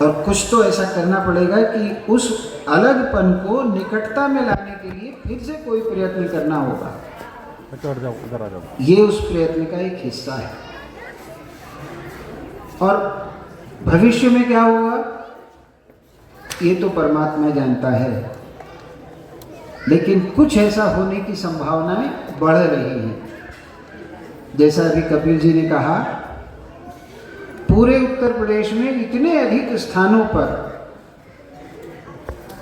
और कुछ तो ऐसा करना पड़ेगा कि उस अलगपन को निकटता में लाने के लिए फिर से कोई प्रयत्न करना होगा। ये उस प्रयत्न का एक हिस्सा है। और भविष्य में क्या होगा ये तो परमात्मा जानता है, लेकिन कुछ ऐसा होने की संभावनाएं बढ़ रही हैं। जैसा अभी कपिल जी ने कहा, पूरे उत्तर प्रदेश में इतने अधिक स्थानों पर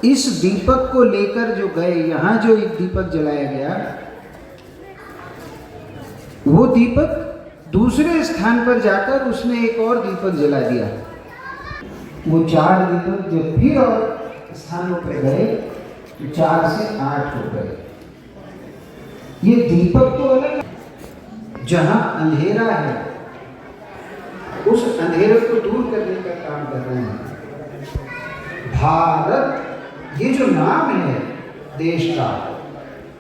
इस दीपक को लेकर जो गए, यहाँ जो एक दीपक जलाया गया, वो दीपक दूसरे स्थान पर जाकर उसने एक और दीपक जला दिया। वो 4 दीपक जो फिर और स्थानों पर गए तो 4 से 8 हो गए। ये दीपक तो अलग है, जहां अंधेरा है उस अंधेरे को दूर करने का काम कर रहे हैं। भारत ये जो नाम है देश का,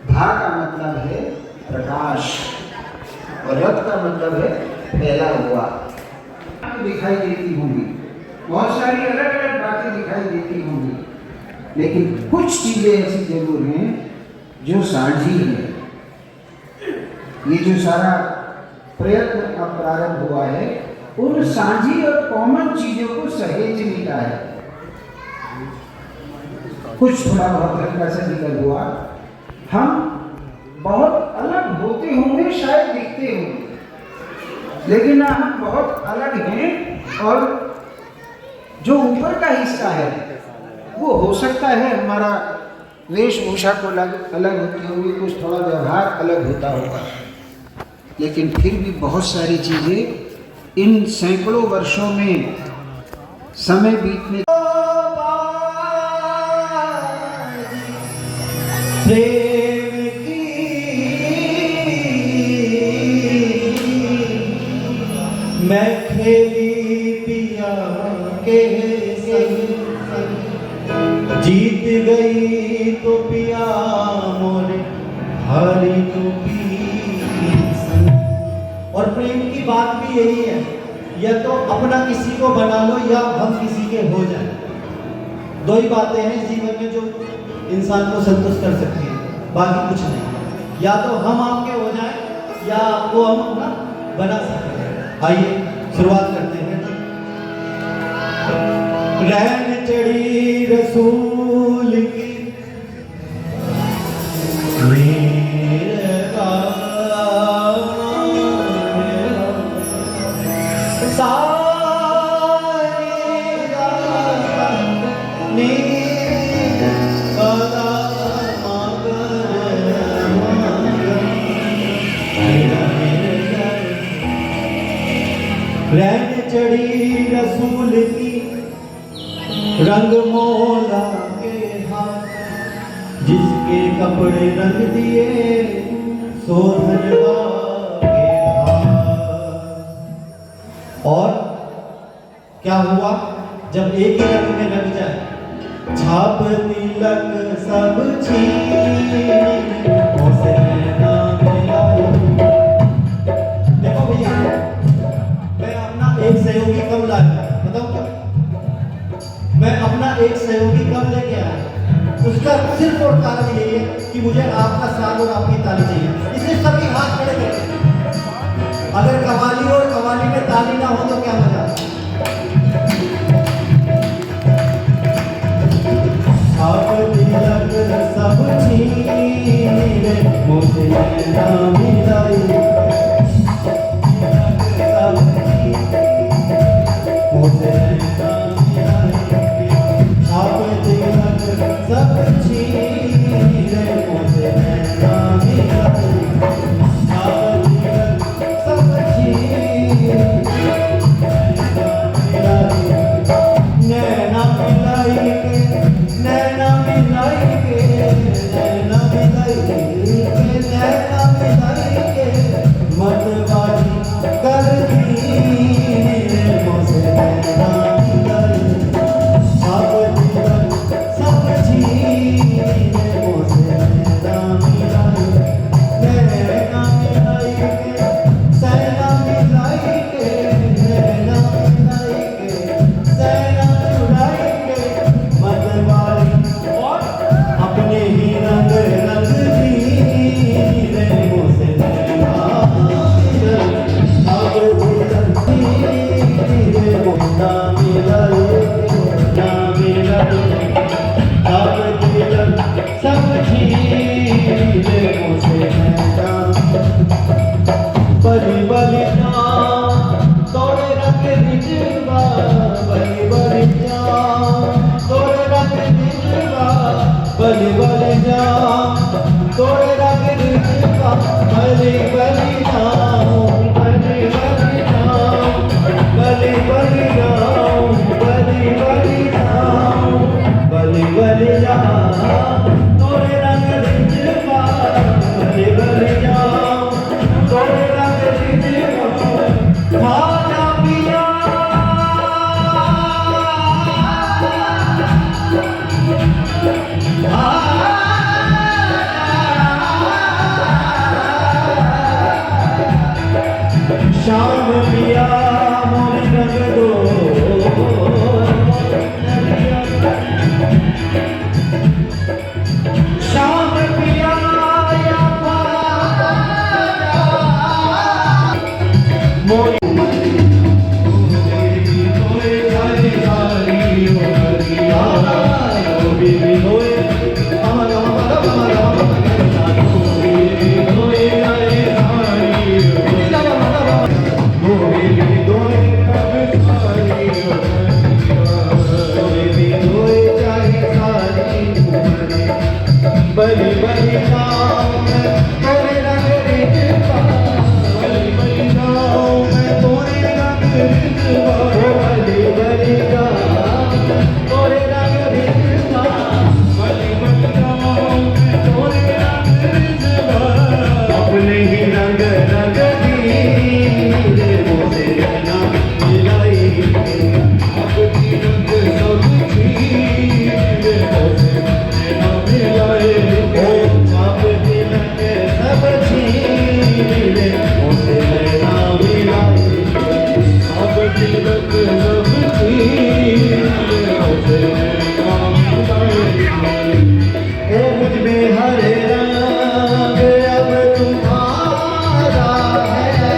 भा का मतलब है प्रकाश और रथ का मतलब है फैला हुआ। दिखाई देती होंगी, बहुत सारी अलग अलग बातें दिखाई देती होंगी, लेकिन कुछ चीजें ऐसी जरूर हैं जो साझी हैं। ये जो सारा प्रयत्न का प्रारंभ हुआ है, उन साझी और कॉमन चीजों को सहेजने का है। कुछ थोड़ा बहुत हल्का सा निकल हुआ, हम बहुत अलग होते होंगे, शायद दिखते होंगे, लेकिन हम बहुत अलग हैं। और जो ऊपर का हिस्सा है वो हो सकता है हमारा वेशभूषा को अलग होती होगी, कुछ थोड़ा व्यवहार अलग होता होगा, लेकिन फिर भी बहुत सारी चीजें इन सैकड़ों वर्षों में समय बीतने मैं खेली पिया के संग, जीत गई तो पिया मोरे हारी तो पी। और प्रेम की बात भी यही है, या तो अपना किसी को बना लो या हम किसी के हो जाए। 2 ही बातें हैं जीवन में जो इंसान को संतुष्ट कर सकती है, बाकी कुछ नहीं। या तो हम आपके हो जाए या आपको हम अपना बना सकते हैं। आइए शुरुआत करते हैं। रहन चढ़ी रसूल की रहन चढ़ी रसूल की रंग मोला के हाथ, जिसके कपड़े रंग दिए सो धनवा के हाथ। और क्या हुआ जब एक ही रंग में लग जाए, छाप तिलक सब छीन से नाम मिलाए। देखो भैया, मैं अपना एक सहयोगी कब लाया, बताओ क्या? मैं अपना एक सहयोगी कब लेके आया? उसका सिर्फ और कारण यही है कि मुझे आपका साथ और आपकी ताली चाहिए। इसलिए सभी हाथ खड़े करते हैं। अगर कवाली और कवाली में ताली ना हो तो क्या मजा? सब छीने मुझे ना मिलाई, सब छीने तोरे रंग रिझवा बलि बलि जाऊं बलि बलि जाऊं बलि बलि जाऊं बलि बलि जाऊं बलि बलि जाऊं तोरे रंग रिझवा बलि बलि जाऊं तोरे रंग रिझवा खाजा पिया शाम पिया मोरी रंग दो शाम पिया या मोरी बलि बलि जाऊं मैं तोरे रंग रिझवा बलि बलि जाऊं मैं तोरे रंग रिझवा बलि बलि जाऊं तोरे रंग रिझवा बलि बलि जाऊं मैं तोरे रंग रिझवा अपने ही रंग रंग दी मोसे ना मिलाई अपनी रंग सब चीज मोसे ना मिलाई मुझ में हरे रंग अब तुम्हारा है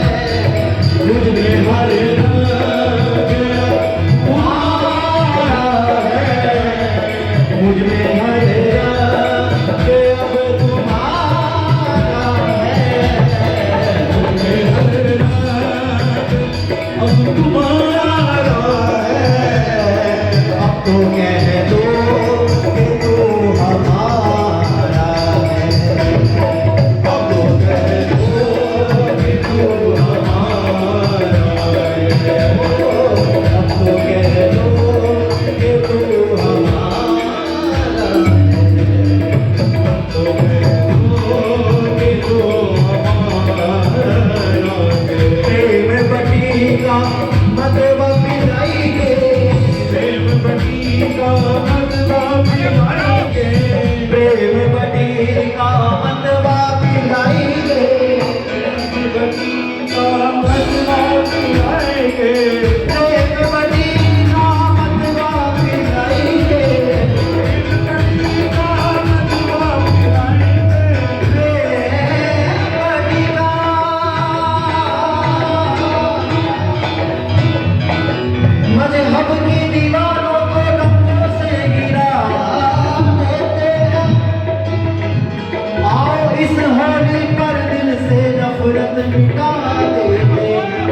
मुझ में हरे रंग तुम्हारा है मुझ में हरे रंग अब तुम्हारा है मुझ में हरे रंग अब तुम्हारा है अब तो कह दो कि तू हमारा है अब तो कह दो कि तू हमारा है अब तो कह दो कि तू हमारा है अब तो कह दो कि तू हमारा है प्रेम बटीका मतवा पिलाई के प्रेम बटीका मतवा पिलाई के प्रेम बटीका मतवा पिलाई के प्रेम बटीका मतवा पिलाई के प्रेम बटीका मतवा पिलाई के प्रेम बटीका मतवा पिलाई के प्रेम बटीका मजहब की दीवारों को रंगों से गिरा देते हैं आओ इस होली पर दिल से नफरत मिटा देते हैं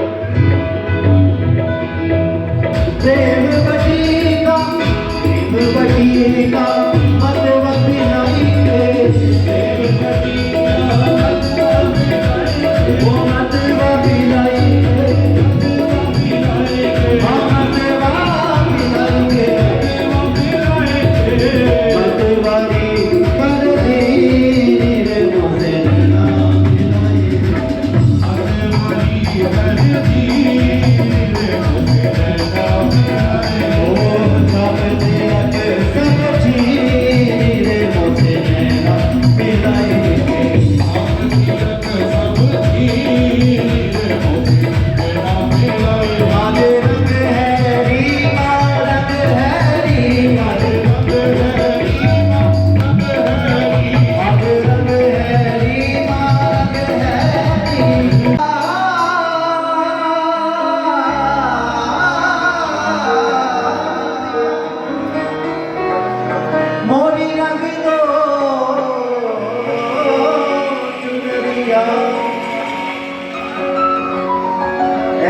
प्रेम बटीका मतवा पिलाई के प्रेम बटीका वो मतवा पिलाई के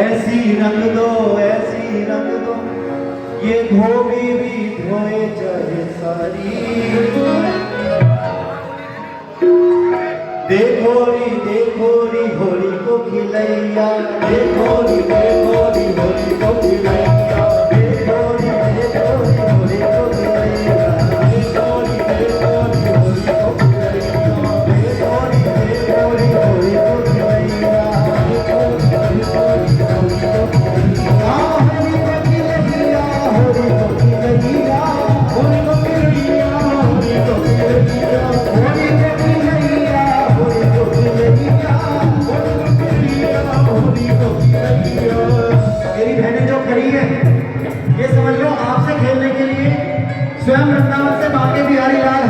ऐसी रंग दो ये धोबी भी धोए चाहे सारी देखो री होली को खिलैया, देखो री होली को खिलैया, देखो री होली को खिलैया, देखो री होली को खिलैया, देखो री होली को खिलैया, होली को खिलैया, होली को खिलैया, होली को खिलैया, होली को खिलैया, होली को खिलैया, होली को खिलैया, होली को खिलैया। मेरी बहनें जो खड़ी है, ये समझ लो आपसे खेलने के लिए स्वयं वृंदावन से बांके बिहारी लाल